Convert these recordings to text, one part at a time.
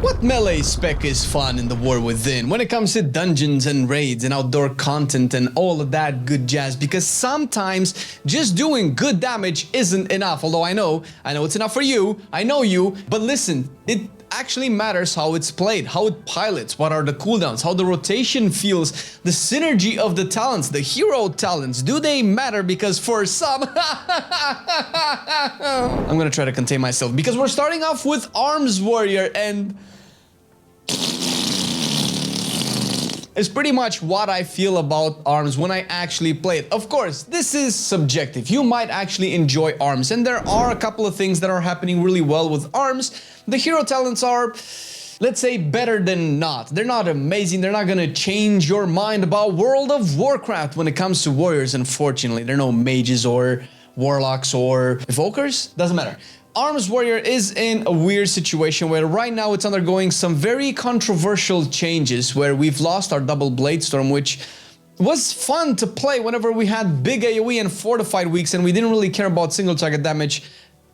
What melee spec is fun in the War Within when it comes to dungeons and raids and outdoor content and all of that good jazz? Because sometimes just doing good damage isn't enough. Although I know it's enough for you, I know you, but listen, it actually matters how it's played, how it pilots, what are the cooldowns, how the rotation feels, the synergy of the talents, the hero talents, do they matter? Because for some, I'm gonna try to contain myself because we're starting off with Arms Warrior, and it's pretty much what I feel about Arms when I actually play it. Of course, this is subjective. You might actually enjoy Arms, and there are a couple of things that are happening really well with Arms. The hero talents are, let's say, better than not. They're not amazing. They're not gonna change your mind about World of Warcraft when it comes to warriors, unfortunately. There are no mages or warlocks or evokers. Doesn't matter. Arms Warrior is in a weird situation where right now it's undergoing some very controversial changes where we've lost our double blade storm, which was fun to play whenever we had big AoE and fortified weeks and we didn't really care about single target damage.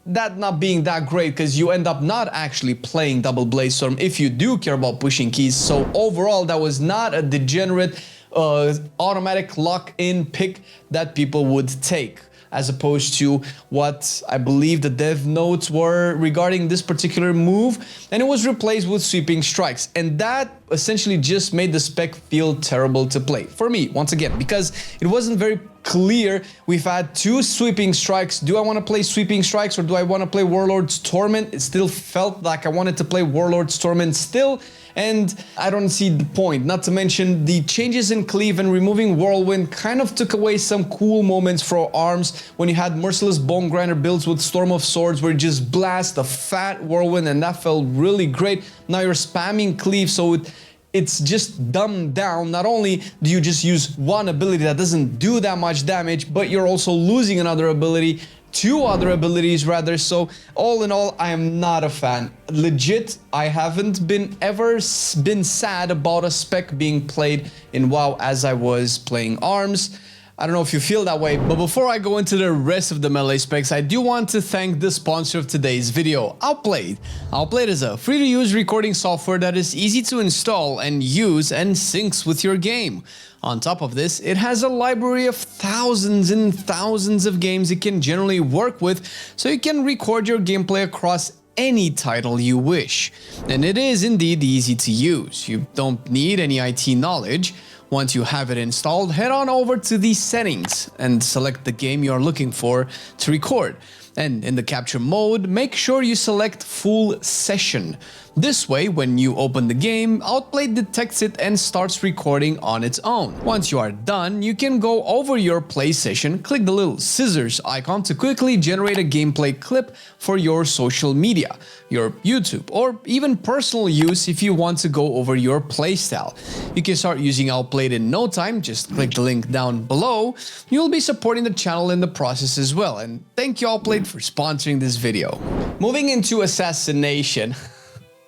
That not being that great because you end up not actually playing double blade storm if you do care about pushing keys. So overall, that was not a degenerate automatic lock-in pick that people would take, as opposed to what I believe the dev notes were regarding this particular move, and it was replaced with sweeping strikes, and that essentially just made the spec feel terrible to play for me, once again, because it wasn't very clear. We've had two sweeping strikes. Do I want to play sweeping strikes or do I want to play Warlord's Torment? It still felt like I wanted to play Warlord's Torment still, and I don't see the point. Not to mention the changes in Cleave and removing Whirlwind kind of took away some cool moments for Arms when you had Merciless Bone Grinder builds with Storm of Swords where you just blast a fat Whirlwind, and that felt really great. Now you're spamming Cleave, so it's just dumbed down. Not only do you just use one ability that doesn't do that much damage, but you're also losing another ability, two other abilities rather. So all in all, I am not a fan. Legit, I haven't been sad about a spec being played in WoW as I was playing Arms. I don't know if you feel that way, but before I go into the rest of the melee specs, I do want to thank the sponsor of today's video, Outplayed. Outplayed is a free-to-use recording software that is easy to install and use and syncs with your game. On top of this, it has a library of thousands and thousands of games it can generally work with, so you can record your gameplay across any title you wish. And it is indeed easy to use. You don't need any IT knowledge. Once you have it installed, head on over to the settings and select the game you are looking for to record. And in the capture mode, make sure you select full session. This way, when you open the game, Outplayed detects it and starts recording on its own. Once you are done, you can go over your play session, click the little scissors icon to quickly generate a gameplay clip for your social media, your YouTube, or even personal use if you want to go over your playstyle. You can start using Outplayed in no time. Just click the link down below. You'll be supporting the channel in the process as well. And thank you, Outplayed, for sponsoring this video. Moving into Assassination.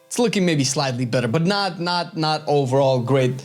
It's looking maybe slightly better, but not overall great.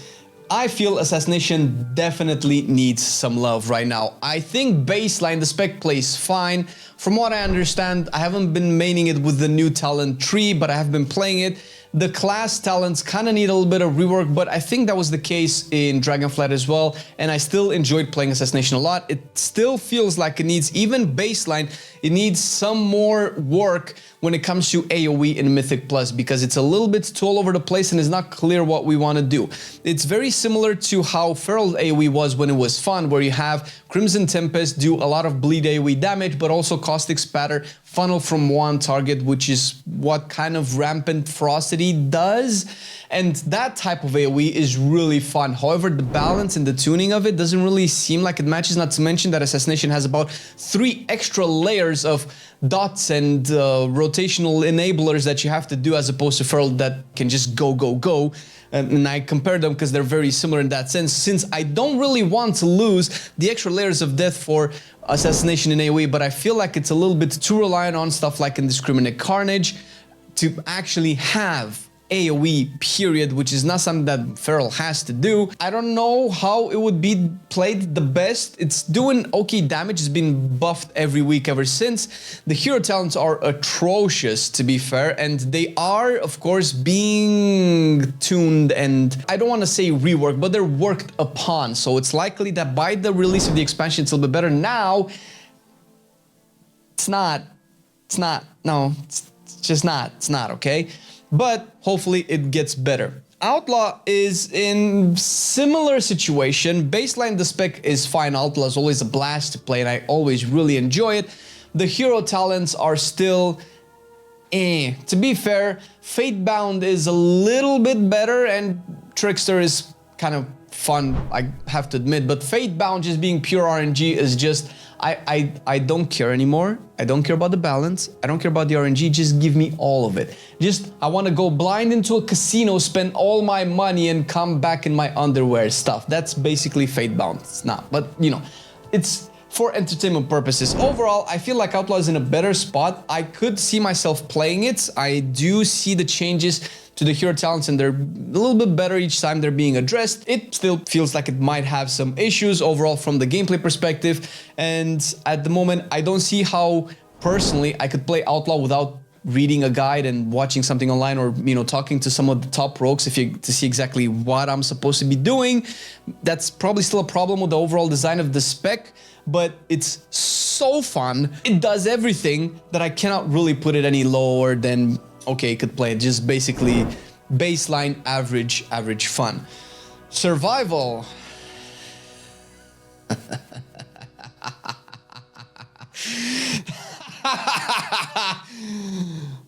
I feel Assassination definitely needs some love right now. I think baseline, the spec plays fine. From what I understand, I haven't been maining it with the new talent tree, but I have been playing it. The class talents kind of need a little bit of rework, but I think that was the case in Dragonflight as well, and I still enjoyed playing Assassination a lot. It still feels like it needs, even baseline, it needs some more work when it comes to AoE in Mythic Plus, because it's a little bit too all over the place and it's not clear what we want to do. It's very similar to how Feral AoE was when it was fun, where you have Crimson Tempest do a lot of bleed AoE damage, but also Caustic Spatter funnel from one target, which is what kind of Rampant Ferocity does. And that type of AoE is really fun. However, the balance and the tuning of it doesn't really seem like it matches, not to mention that Assassination has about 3 extra layers of dots and rotational enablers that you have to do, as opposed to Feral that can just go. And I compare them because they're very similar in that sense, since I don't really want to lose the extra layers of death for Assassination in AoE, but I feel like it's a little bit too reliant on stuff like Indiscriminate Carnage to actually have AoE period, which is not something that Feral has to do. I don't know how it would be played the best. It's doing okay damage, it's been buffed every week ever since. The hero talents are atrocious, to be fair, and they are, of course, being tuned and I don't want to say reworked, but they're worked upon. So it's likely that by the release of the expansion, it's a little bit better. Now, it's just not, okay? But hopefully it gets better. Outlaw is in similar situation. Baseline, the spec is fine. Outlaw is always a blast to play and I always really enjoy it. The hero talents are still To be fair, Fatebound is a little bit better and Trickster is kind of fun, I have to admit, but Fatebound just being pure RNG is just, I don't care anymore. I don't care about the balance. I don't care about the RNG. Just give me all of it. Just, I want to go blind into a casino, spend all my money and come back in my underwear stuff. That's basically Fatebound. It's not, but you know, it's for entertainment purposes. Overall, I feel like Outlaw is in a better spot. I could see myself playing it. I do see the changes to the hero talents and they're a little bit better each time they're being addressed. It still feels like it might have some issues overall from the gameplay perspective. And at the moment, I don't see how personally I could play Outlaw without reading a guide and watching something online, or you know, talking to some of the top rogues to see exactly what I'm supposed to be doing. That's probably still a problem with the overall design of the spec, but it's so fun. It does everything that I cannot really put it any lower than okay, could play it. Just basically baseline average fun. Survival.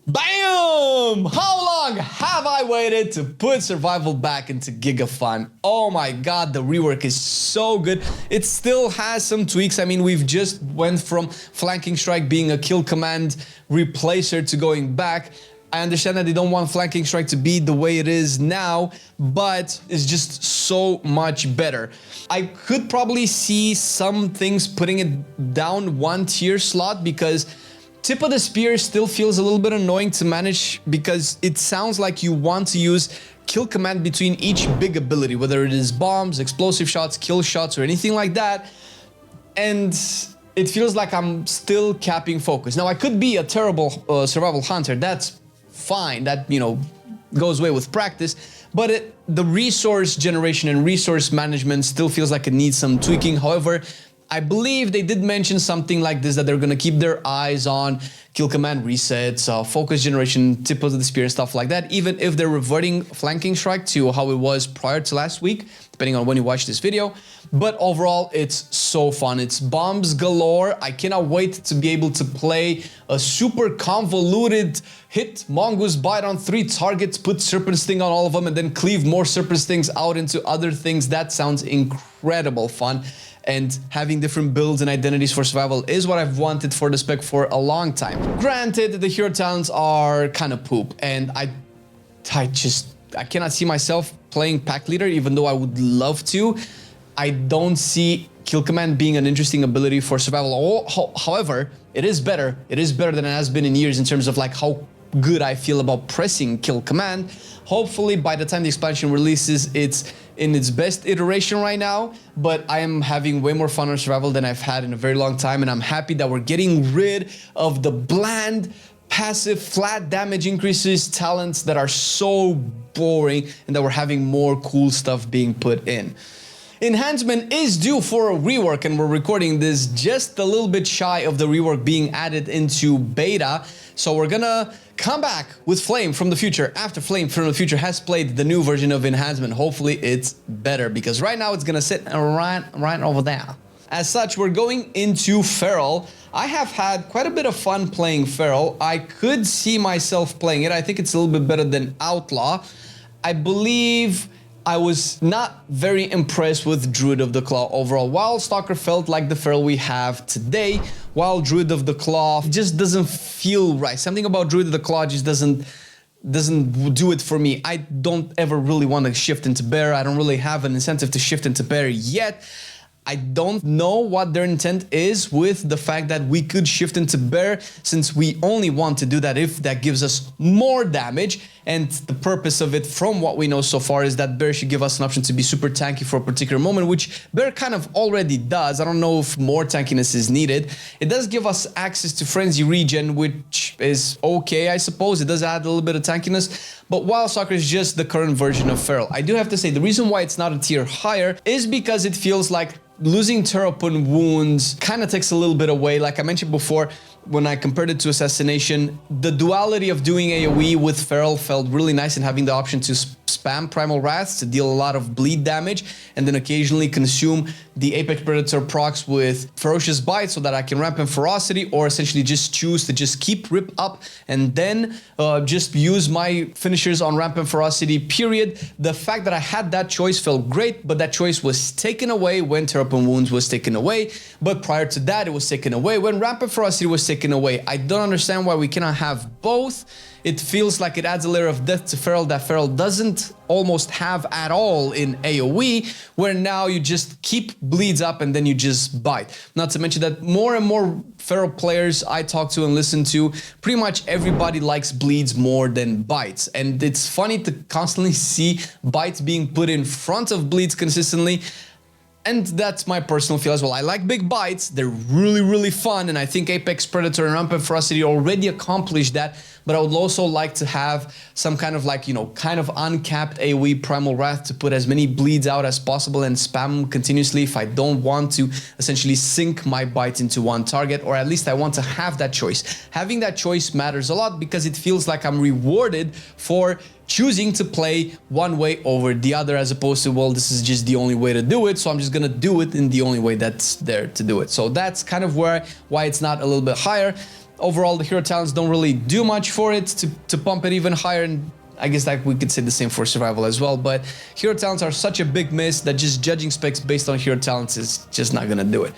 Bam! How long have I waited to put survival back into Gigafun? Oh my god, the rework is so good. It still has some tweaks. I mean, we've just went from Flanking Strike being a kill command replacer to going back. I understand that they don't want Flanking Strike to be the way it is now, but it's just so much better. I could probably see some things putting it down one tier slot, because Tip of the Spear still feels a little bit annoying to manage, because it sounds like you want to use kill command between each big ability, whether it is bombs, explosive shots, kill shots, or anything like that. And it feels like I'm still capping focus. Now, I could be a terrible survival hunter. That's fine, that, you know, goes away with practice, but the resource generation and resource management still feels like it needs some tweaking. However, I believe they did mention something like this, that they're gonna keep their eyes on kill command resets, focus generation, tip of the spear and stuff like that, even if they're reverting Flanking Strike to how it was prior to last week, depending on when you watch this video. But overall, it's so fun. It's bombs galore. I cannot wait to be able to play a super convoluted hit Mongoose Bite on 3 targets, put Serpent Sting on all of them, and then cleave more Serpent Stings out into other things. That sounds incredible fun. And having different builds and identities for survival is what I've wanted for the spec for a long time. Granted, the hero talents are kind of poop, and I cannot see myself playing pack leader, even though I would love to. I don't see kill command being an interesting ability for survival. However, it is better. It is better than it has been in years in terms of like how good I feel about pressing kill command. Hopefully by the time the expansion releases, it's in its best iteration right now, but I am having way more fun on survival than I've had in a very long time, and I'm happy that we're getting rid of the bland, passive, flat damage increases talents that are so boring, and that we're having more cool stuff being put in. Enhancement is due for a rework, and we're recording this just a little bit shy of the rework being added into beta. So we're gonna come back with Flame from the future after Flame from the future has played the new version of Enhancement. Hopefully it's better, because right now it's gonna sit right over there. As such, we're going into Feral. I have had quite a bit of fun playing Feral. I could see myself playing it. I think it's a little bit better than Outlaw. I believe I was not very impressed with Druid of the Claw overall. Wild Stalker felt like the Feral we have today, while Druid of the Claw just doesn't feel right. Something about Druid of the Claw just doesn't do it for me. I don't ever really want to shift into Bear. I don't really have an incentive to shift into Bear yet. I don't know what their intent is with the fact that we could shift into bear, since we only want to do that if that gives us more damage. And the purpose of it, from what we know so far, is that bear should give us an option to be super tanky for a particular moment, which bear kind of already does. I don't know if more tankiness is needed. It does give us access to frenzy regen, which is okay, I suppose. It does add a little bit of tankiness, but Wild Stalker is just the current version of Feral. I do have to say, the reason why it's not a tier higher is because it feels like losing Terrapin wounds kind of takes a little bit away. Like I mentioned before, when I compared it to Assassination, the duality of doing AoE with Feral felt really nice, and having the option to spam Primal Wraths to deal a lot of bleed damage, and then occasionally consume the Apex Predator procs with Ferocious Bite so that I can ramp in Ferocity, or essentially just choose to just keep Rip up and then just use my finishers on ramp and Ferocity, period. The fact that I had that choice felt great, but that choice was taken away when Terrapin Wounds was taken away, but prior to that it was taken away when ramp and Ferocity was taken away. I don't understand why we cannot have both. It feels like it adds a layer of death to Feral that Feral doesn't almost have at all in AoE, where now you just keep bleeds up and then you just bite. Not to mention that more and more Feral players I talk to and listen to, pretty much everybody likes bleeds more than bites. And it's funny to constantly see bites being put in front of bleeds consistently. And that's my personal feel as well. I like big bites, they're really, really fun, and I think Apex Predator and Rampant Ferocity already accomplished that, but I would also like to have some kind of like, you know, kind of uncapped AoE Primal Wrath to put as many bleeds out as possible and spam continuously if I don't want to essentially sink my bite into one target, or at least I want to have that choice. Having that choice matters a lot because it feels like I'm rewarded for choosing to play one way over the other, as opposed to, well, this is just the only way to do it, so I'm just gonna do it in the only way that's there to do it. So that's kind of why it's not a little bit higher. Overall, the hero talents don't really do much for it to pump it even higher, and I guess like we could say the same for survival as well, but hero talents are such a big miss that just judging specs based on hero talents is just not gonna do it.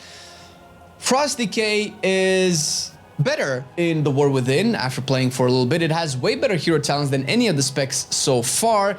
Frost DK is better in the War Within after playing for a little bit. It has way better hero talents than any of the specs so far,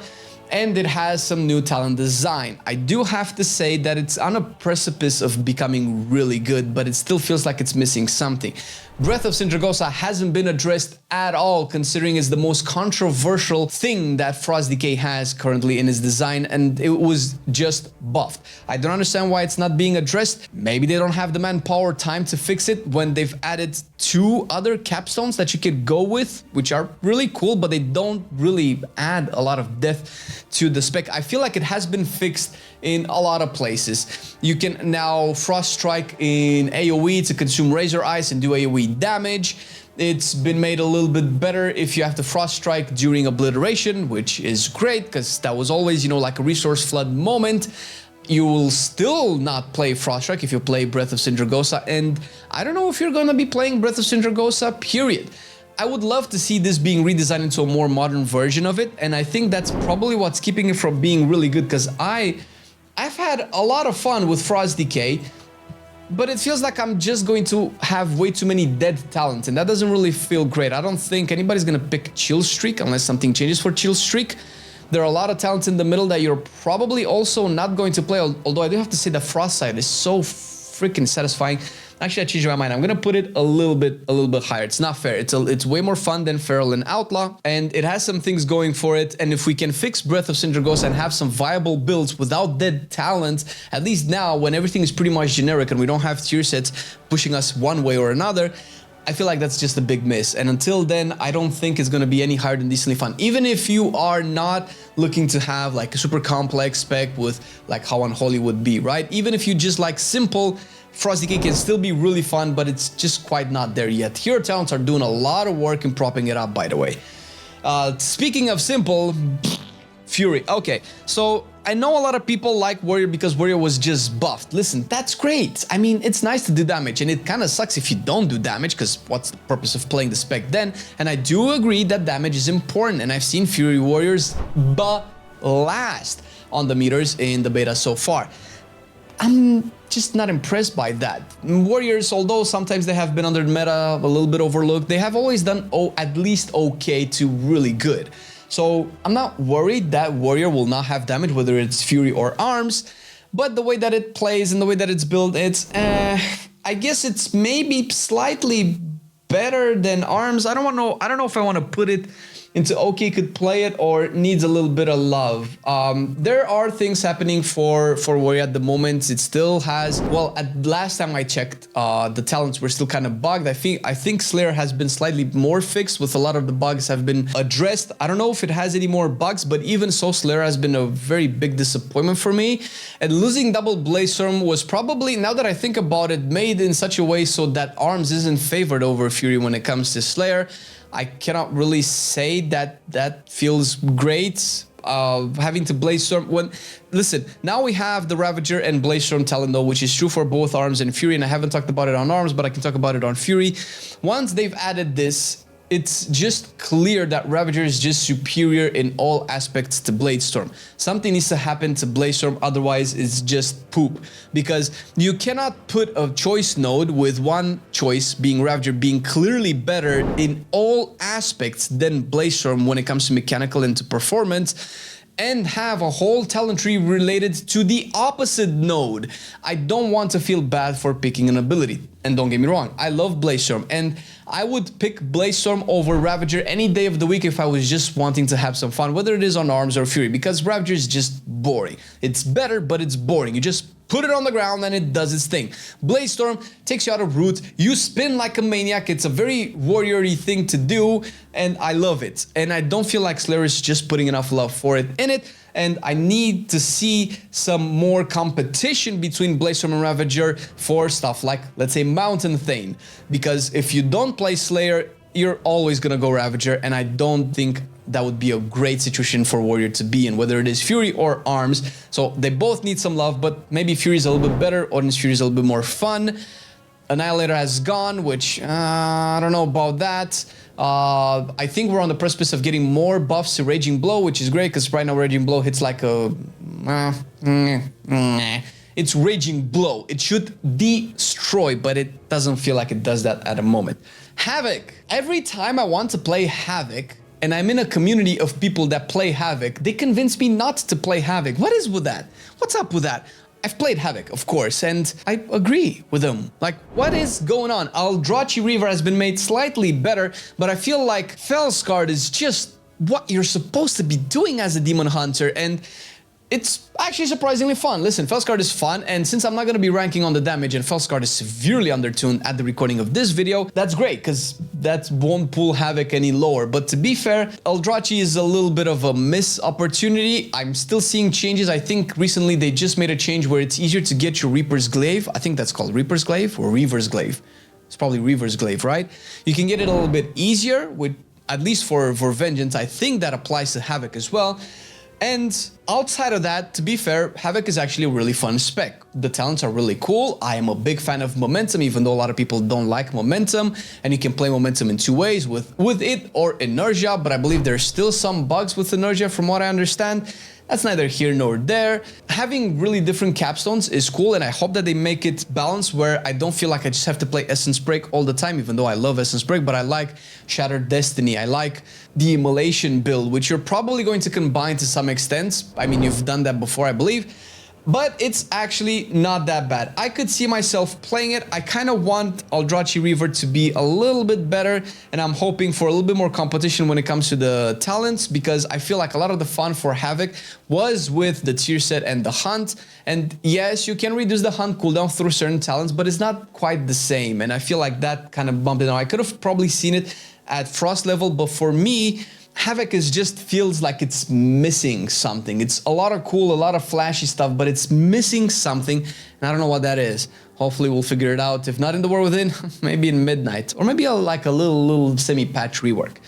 and it has some new talent design. I do have to say that it's on a precipice of becoming really good, but it still feels like it's missing something. Breath of Sindragosa hasn't been addressed at all, considering it's the most controversial thing that Frost DK has currently in his design, and it was just buffed. I don't understand why it's not being addressed. Maybe they don't have the manpower time to fix it when they've added 2 other capstones that you could go with, which are really cool, but they don't really add a lot of depth to the spec. I feel like it has been fixed in a lot of places. You can now Frost Strike in AoE to consume Razor Ice and do AoE damage. It's been made a little bit better if you have to Frost Strike during Obliteration, which is great because that was always, you know, like a resource flood moment. You will still not play Frost Strike if you play Breath of Sindragosa, and I don't know if you're gonna be playing Breath of Sindragosa, period. I would love to see this being redesigned into a more modern version of it, and I think that's probably what's keeping it from being really good, because I've had a lot of fun with Frost DK, but it feels like I'm just going to have way too many dead talents, and that doesn't really feel great. I don't think anybody's gonna pick Chill Streak unless something changes for Chill Streak. There are a lot of talents in the middle that you're probably also not going to play, although I do have to say the Frost side is so freaking satisfying. Actually, I changed my mind. I'm gonna put it a little bit higher. It's not fair. It's way more fun than Feral and Outlaw, and it has some things going for it. And if we can fix Breath of Sindragosa and have some viable builds without dead talent, at least now when everything is pretty much generic and we don't have tier sets pushing us one way or another, I feel like that's just a big miss. And until then, I don't think it's gonna be any higher than decently fun. Even if you are not looking to have like a super complex spec with like how Unholy would be, right? Even if you just like simple, Frost DK can still be really fun, but it's just quite not there yet. Hero talents are doing a lot of work in propping it up, by the way. Speaking of simple, Fury. Okay, so I know a lot of people like Warrior because Warrior was just buffed. Listen, that's great. I mean, it's nice to do damage, and it kind of sucks if you don't do damage, because what's the purpose of playing the spec then? And I do agree that damage is important, and I've seen Fury Warriors blast on the meters in the beta so far. I'm just not impressed by that. Warriors, although sometimes they have been under the meta, a little bit overlooked, they have always done at least okay to really good. So I'm not worried that Warrior will not have damage, whether it's Fury or Arms, but the way that it plays and the way that it's built, it's I guess it's maybe slightly better than arms. I don't know if I want to put it into okay, could play it, or needs a little bit of love. There are things happening for Warrior at the moment. It still has, well, at last time I checked, the talents were still kind of bugged. I think Slayer has been slightly more fixed, with a lot of the bugs have been addressed. I don't know if it has any more bugs, but even so, Slayer has been a very big disappointment for me. And losing double Bladestorm was probably, now that I think about it, made in such a way so that arms isn't favored over Fury when it comes to Slayer. I cannot really say that that feels great, having to Bladestorm when... Listen, now we have the Ravager and Bladestorm talent though, which is true for both arms and Fury, and I haven't talked about it on arms, but I can talk about it on Fury. Once they've added this, it's just clear that Ravager is just superior in all aspects to Bladestorm. Something needs to happen to Bladestorm, otherwise it's just poop. Because you cannot put a choice node with one choice, being Ravager, being clearly better in all aspects than Bladestorm when it comes to mechanical and to performance, and have a whole talent tree related to the opposite node. I don't want to feel bad for picking an ability. And don't get me wrong, I love Bladestorm, and I would pick Bladestorm over Ravager any day of the week if I was just wanting to have some fun, whether it is on arms or Fury, because Ravager is just boring. It's better, but it's boring. You just put it on the ground and it does its thing. Bladestorm takes you out of route, you spin like a maniac, it's a very warrior-y thing to do, and I love it. And I don't feel like Slayer is just putting enough love for it in it, and I need to see some more competition between Bladestorm and Ravager for stuff like, let's say, Mountain Thane. Because if you don't play Slayer, you're always gonna go Ravager, and I don't think that would be a great situation for Warrior to be in, whether it is Fury or Arms. So they both need some love, but maybe Fury is a little bit better, Ordnance Fury is a little bit more fun. Annihilator has gone, which I don't know about that. I think we're on the precipice of getting more buffs to Raging Blow, which is great, because right now Raging Blow hits like a... It's Raging Blow. It should destroy, but it doesn't feel like it does that at the moment. Havoc. Every time I want to play Havoc, and I'm in a community of people that play Havoc, they convince me not to play Havoc. What is with that? What's up with that? I've played Havoc, of course, and I agree with them. Like, what is going on? Eldrazi Reaver has been made slightly better, but I feel like Fellscard is just what you're supposed to be doing as a Demon Hunter, and it's actually surprisingly fun. Listen, Fellscard is fun, and since I'm not going to be ranking on the damage and Fellscard is severely undertuned at the recording of this video, that's great, because that won't pull Havoc any lower. But to be fair, Eldrazi is a little bit of a missed opportunity. I'm still seeing changes. I think recently they just made a change where it's easier to get your Reaper's Glaive. I think that's called Reaper's Glaive or Reaver's Glaive. It's probably Reaver's Glaive, right? You can get it a little bit easier, with at least for Vengeance. I think that applies to Havoc as well. And outside of that, to be fair, Havoc is actually a really fun spec. The talents are really cool. I am a big fan of Momentum, even though a lot of people don't like Momentum. And you can play Momentum in two ways, with it or Inertia, but I believe there's still some bugs with Inertia from what I understand. That's neither here nor there. Having really different capstones is cool, and I hope that they make it balanced where I don't feel like I just have to play Essence Break all the time, even though I love Essence Break, but I like Shattered Destiny. I like the Immolation build, which you're probably going to combine to some extent. I mean, you've done that before, I believe. But it's actually not that bad. I could see myself playing it. I kind of want Eldrazi Reaver to be a little bit better, and I'm hoping for a little bit more competition when it comes to the talents, because I feel like a lot of the fun for Havoc was with the tier set and the hunt. And yes, you can reduce the hunt cooldown through certain talents, but it's not quite the same. And I feel like that kind of bumped it out. I could have probably seen it at Frost level, but for me, Havoc is just feels like it's missing something. It's a lot of cool, a lot of flashy stuff, but it's missing something, and I don't know what that is. Hopefully we'll figure it out. If not in the War Within, maybe in Midnight, or maybe like a little semi-patch rework.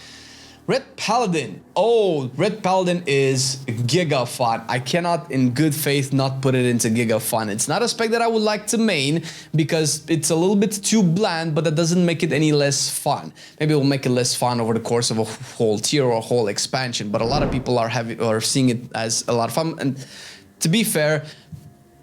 Red Paladin. Oh, Red Paladin is giga fun. I cannot in good faith not put it into giga fun. It's not a spec that I would like to main because it's a little bit too bland, but that doesn't make it any less fun. Maybe it will make it less fun over the course of a whole tier or a whole expansion, but a lot of people are seeing it as a lot of fun. And to be fair,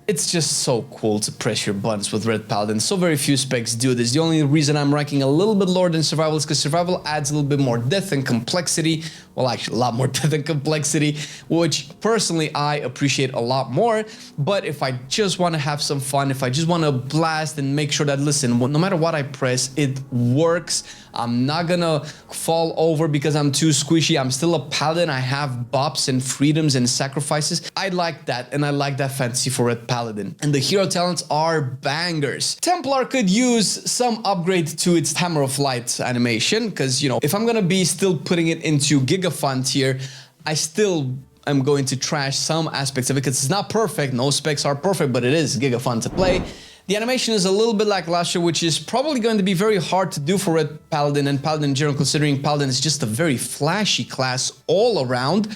it's just so cool to press your buttons with Red Paladin. So very few specs do this. The only reason I'm ranking a little bit lower than Survival is because Survival adds a little bit more depth and complexity, well, actually a lot more depth and complexity, which personally I appreciate a lot more. But if I just want to have some fun, if I just want to blast and make sure that, listen, no matter what I press, it works. I'm not gonna fall over because I'm too squishy. I'm still a paladin. I have bops and freedoms and sacrifices. I like that, and I like that fantasy for Red Paladin. And the hero talents are bangers. Templar could use some upgrade to its Hammer of Light animation, because, you know, if I'm gonna be still putting it into Gigafont here, I still am going to trash some aspects of it because it's not perfect. No specs are perfect, but it is Gigafont to play. The animation is a little bit lackluster, which is probably going to be very hard to do for Red Paladin and Paladin in general, considering Paladin is just a very flashy class all around.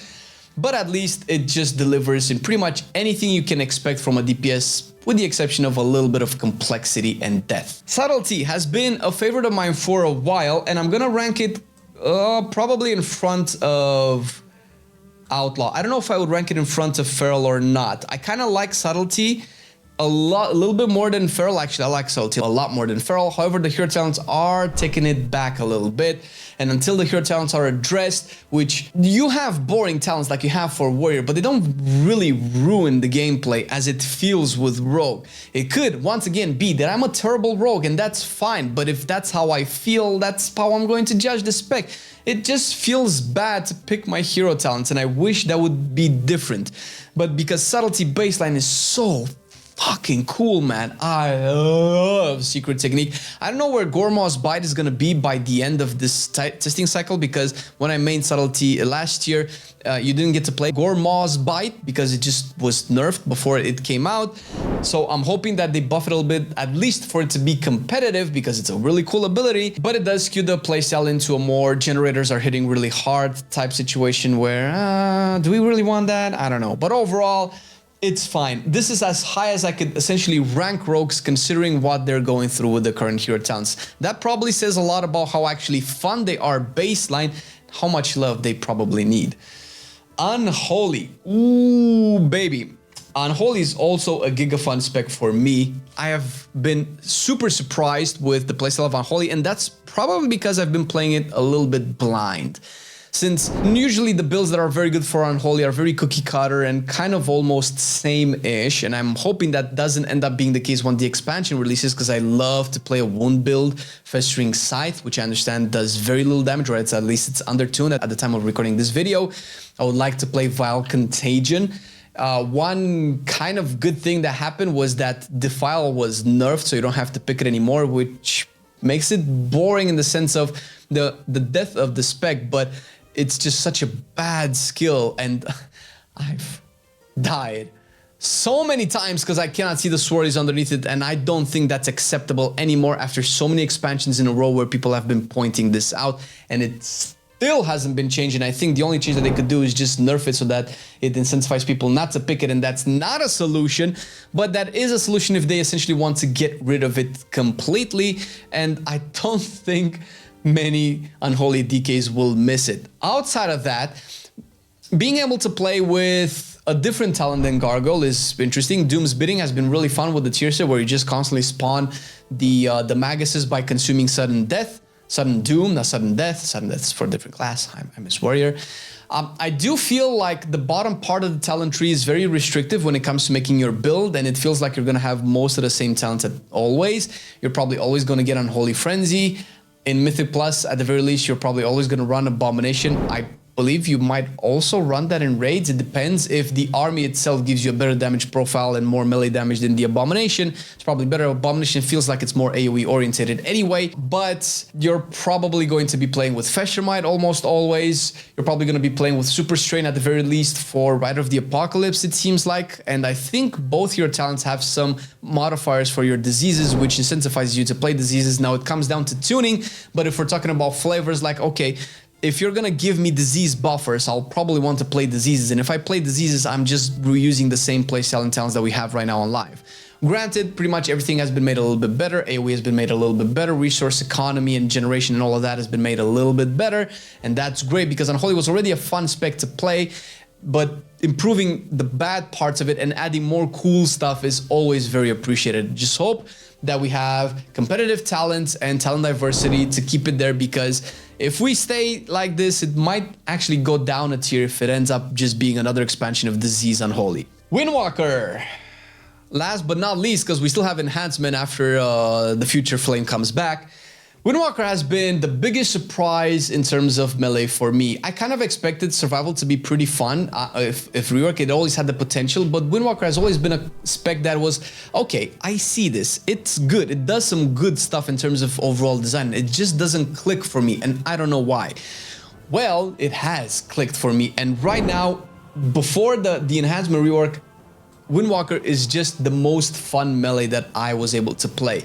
But at least it just delivers in pretty much anything you can expect from a DPS, with the exception of a little bit of complexity and depth. Subtlety has been a favorite of mine for a while, and I'm gonna rank it probably in front of Outlaw. I don't know if I would rank it in front of Feral or not. I kind of like Subtlety a little bit more than Feral. Actually, I like Subtlety a lot more than Feral. However, the hero talents are taking it back a little bit. And until the hero talents are addressed, which you have boring talents like you have for Warrior, but they don't really ruin the gameplay as it feels with Rogue. It could, once again, be that I'm a terrible Rogue, and that's fine. But if that's how I feel, that's how I'm going to judge the spec. It just feels bad to pick my hero talents, and I wish that would be different. But because Subtlety baseline is so fucking cool, man. I love Secret Technique. I don't know where Gormaw's Bite is gonna be by the end of this testing cycle, because when I mained Subtlety last year, you didn't get to play Gormaw's Bite because it just was nerfed before it came out. So I'm hoping that they buff it a little bit, at least for it to be competitive, because it's a really cool ability. But it does skew the playstyle into a more generators are hitting really hard type situation where, do we really want that? I don't know. But overall, it's fine. This is as high as I could essentially rank rogues, considering what they're going through with the current hero talents. That probably says a lot about how actually fun they are baseline, how much love they probably need. Unholy. Ooh, baby. Unholy is also a Gigafun spec for me. I have been super surprised with the playstyle of Unholy, and that's probably because I've been playing it a little bit blind. Since usually the builds that are very good for Unholy are very cookie cutter and kind of almost same-ish, and I'm hoping that doesn't end up being the case when the expansion releases, because I love to play a wound build, Festering Scythe, which I understand does very little damage, or at least it's undertuned at the time of recording this video. I would like to play Vile Contagion. One kind of good thing that happened was that Defile was nerfed, so you don't have to pick it anymore, which makes it boring in the sense of the death of the spec, but it's just such a bad skill, and I've died so many times because I cannot see the swirlies underneath it, and I don't think that's acceptable anymore after so many expansions in a row where people have been pointing this out, and it still hasn't been changed. And I think the only change that they could do is just nerf it so that it incentivizes people not to pick it, and that's not a solution, but that is a solution if they essentially want to get rid of it completely, and I don't think many Unholy DKs will miss it. Outside of that, being able to play with a different talent than Gargoyle is interesting. Doom's Bidding has been really fun with the tier set, where you just constantly spawn the Maguses by consuming Sudden Death, Sudden Doom, not Sudden Death. Sudden Death is for a different class. I miss Warrior. I do feel like the bottom part of the talent tree is very restrictive when it comes to making your build, and it feels like you're gonna have most of the same talents always. You're probably always gonna get Unholy Frenzy. In Mythic Plus, at the very least, you're probably always going to run Abomination. I believe you might also run that in raids. It depends if the army itself gives you a better damage profile and more melee damage than the Abomination. It's probably better. Abomination feels like it's more AoE oriented anyway, but you're probably going to be playing with Feshermite almost always. You're probably going to be playing with Super Strain at the very least for Rite of the Apocalypse, it seems like. And I think both your talents have some modifiers for your diseases, which incentivizes you to play diseases. Now it comes down to tuning, but if we're talking about flavors, like, okay, if you're gonna give me disease buffers, I'll probably want to play diseases, and if I play diseases, I'm just reusing the same playstyle and talents that we have right now on live. Granted, pretty much everything has been made a little bit better, AoE has been made a little bit better, resource economy and generation and all of that has been made a little bit better, and that's great because Unholy was already a fun spec to play, but improving the bad parts of it and adding more cool stuff is always very appreciated. Just hope that we have competitive talents and talent diversity to keep it there, because if we stay like this, it might actually go down a tier if it ends up just being another expansion of Disease Unholy. Windwalker. Last but not least, because we still have enhancement after the future flame comes back. Windwalker has been the biggest surprise in terms of melee for me. I kind of expected survival to be pretty fun. If rework, it always had the potential, but Windwalker has always been a spec that was, okay, I see this. It's good. It does some good stuff in terms of overall design. It just doesn't click for me, and I don't know why. Well, it has clicked for me, and right now, before the enhancement rework, Windwalker is just the most fun melee that I was able to play.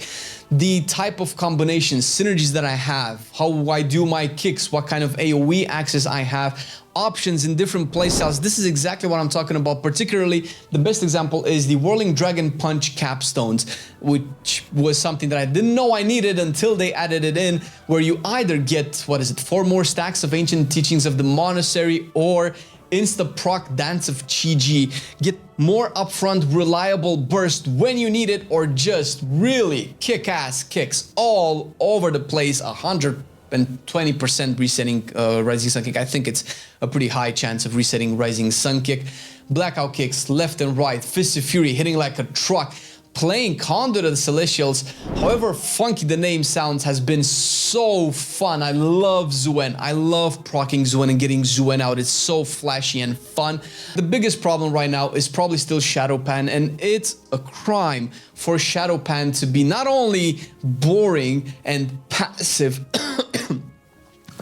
The type of combinations, synergies that I have, how I do my kicks, what kind of AoE access I have, options in different playstyles. This is exactly what I'm talking about. Particularly, the best example is the Whirling Dragon Punch capstones, which was something that I didn't know I needed until they added it in, where you either get, 4 more stacks of Ancient Teachings of the Monastery, or insta-proc Dance of Chi-Ji, get more upfront reliable burst when you need it, or just really kick-ass kicks all over the place, 120% resetting Rising Sun Kick. I think it's a pretty high chance of resetting Rising Sun Kick. Blackout kicks left and right, Fist of Fury hitting like a truck. Playing Conduit of the Celestials, however funky the name sounds, has been so fun. I love Zuen. I love proccing Zuen and getting Zuen out. It's so flashy and fun. The biggest problem right now is probably still Shadowpan, and it's a crime for Shadowpan to be not only boring and passive,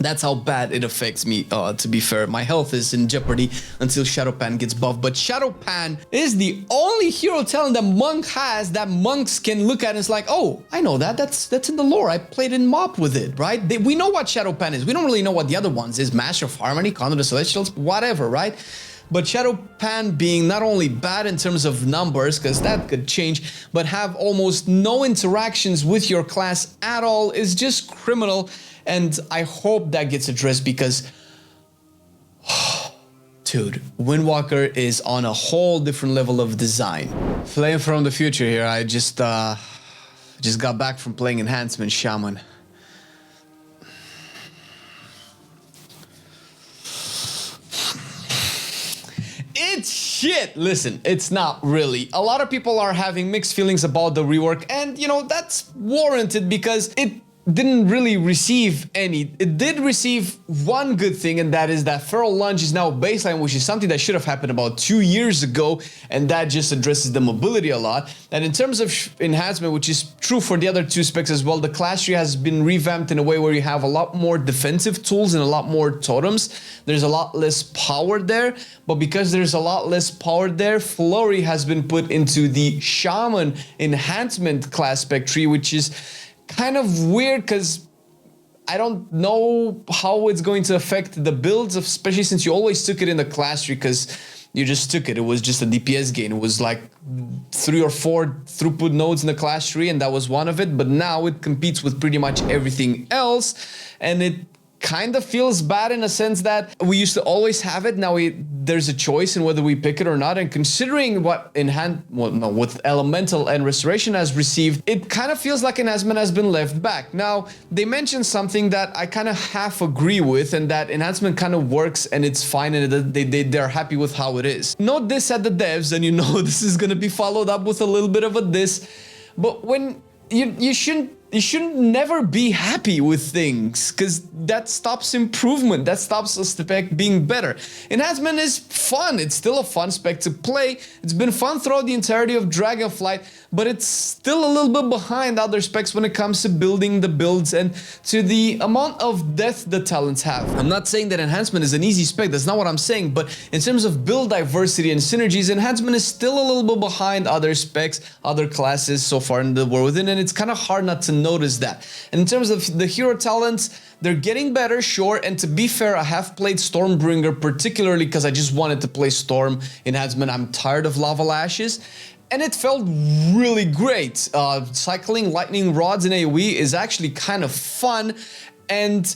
that's how bad it affects me, to be fair. My health is in jeopardy until Shadowpan gets buffed. But Shadowpan is the only hero talent that Monk has that monks can look at and it's like, oh, I know that. That's in the lore. I played in MoP with it, right? We know what Shadowpan is. We don't really know what the other ones is. Master of Harmony, Conduit of Celestials, whatever, right? But Shadowpan being not only bad in terms of numbers, because that could change, but have almost no interactions with your class at all is just criminal. And I hope that gets addressed because, dude, Windwalker is on a whole different level of design. Flame from the future here. I just got back from playing Enhancement Shaman. It's shit. Listen, it's not really. A lot of people are having mixed feelings about the rework, and you know, that's warranted because it didn't really receive any. It did receive one good thing, and that is that Feral Lunge is now baseline, which is something that should have happened about 2 years ago, and that just addresses the mobility a lot. And in terms of enhancement, which is true for the other two specs as well, the class tree has been revamped in a way where you have a lot more defensive tools and a lot more totems. There's a lot less power there, but because there's a lot less power there, Flurry has been put into the Shaman enhancement class spec tree, which is kind of weird because I don't know how it's going to affect the builds, especially since you always took it in the class tree because you just took it. It was just a DPS gain. It was like 3 or 4 throughput nodes in the class tree, and that was one of it. But now it competes with pretty much everything else, and it kind of feels bad in a sense that we used to always have it. Now there's a choice in whether we pick it or not, and considering what with Elemental and Restoration has received, it kind of feels like Enhancement has been left back. Now they mentioned something that I kind of half agree with, and that Enhancement kind of works and it's fine, and they're happy with how it is. Note this at the devs, and you know this is gonna be followed up with a little bit of a diss, but when you shouldn't never be happy with things, because that stops improvement, that stops a spec being better. Enhancement is fun, it's still a fun spec to play, it's been fun throughout the entirety of Dragonflight, but it's still a little bit behind other specs when it comes to building the builds and to the amount of depth the talents have. I'm not saying that Enhancement is an easy spec, that's not what I'm saying, but in terms of build diversity and synergies, Enhancement is still a little bit behind other specs, other classes so far in the War Within, and it's kind of hard not to notice that. And in terms of the hero talents, they're getting better, sure, and to be fair, I have played Stormbringer particularly because I just wanted to play Storm Enhancement. I'm tired of Lava Lashes, and it felt really great. Cycling Lightning Rods in AoE is actually kind of fun, and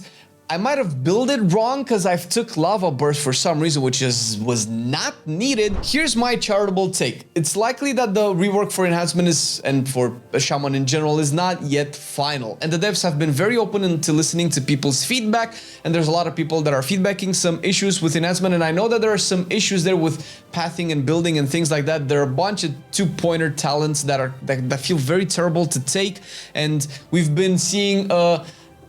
I might have built it wrong because I've took Lava Burst for some reason, which was not needed. Here's my charitable take. It's likely that the rework for Enhancement is, and for a Shaman in general, is not yet final. And the devs have been very open into listening to people's feedback, and there's a lot of people that are feedbacking some issues with Enhancement, and I know that there are some issues there with pathing and building and things like that. There are a bunch of two-pointer talents that feel very terrible to take, and we've been seeing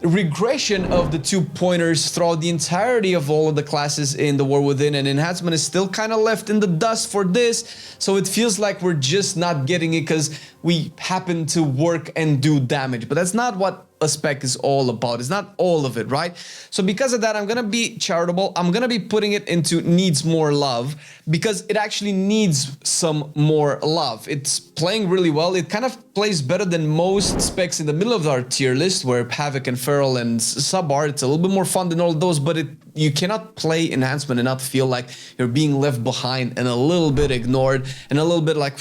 regression of the 2-pointers throughout the entirety of all of the classes in the War Within, and Enhancement is still kind of left in the dust for this, so it feels like we're just not getting it because we happen to work and do damage, but that's not what a spec is all about. It's not all of it, right? So because of that, I'm gonna be charitable. I'm gonna be putting it into needs more love because it actually needs some more love. It's playing really well. It kind of plays better than most specs in the middle of our tier list, where Havoc and Feral and Sub are. It's a little bit more fun than all of those, but you cannot play Enhancement and not feel like you're being left behind and a little bit ignored and a little bit like,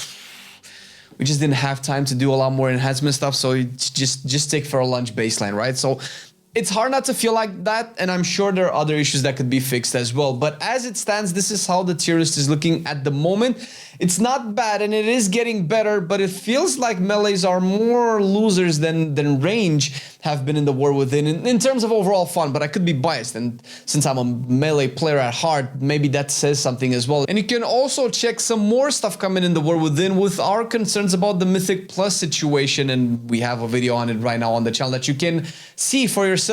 we just didn't have time to do a lot more enhancement stuff, so just take for a lunch baseline, right? So it's hard not to feel like that, and I'm sure there are other issues that could be fixed as well. But as it stands, this is how the tier list is looking at the moment. It's not bad, and it is getting better, but it feels like melees are more losers than range have been in the War Within in terms of overall fun, but I could be biased, and since I'm a melee player at heart, maybe that says something as well. And you can also check some more stuff coming in the War Within with our concerns about the Mythic Plus situation, and we have a video on it right now on the channel that you can see for yourself.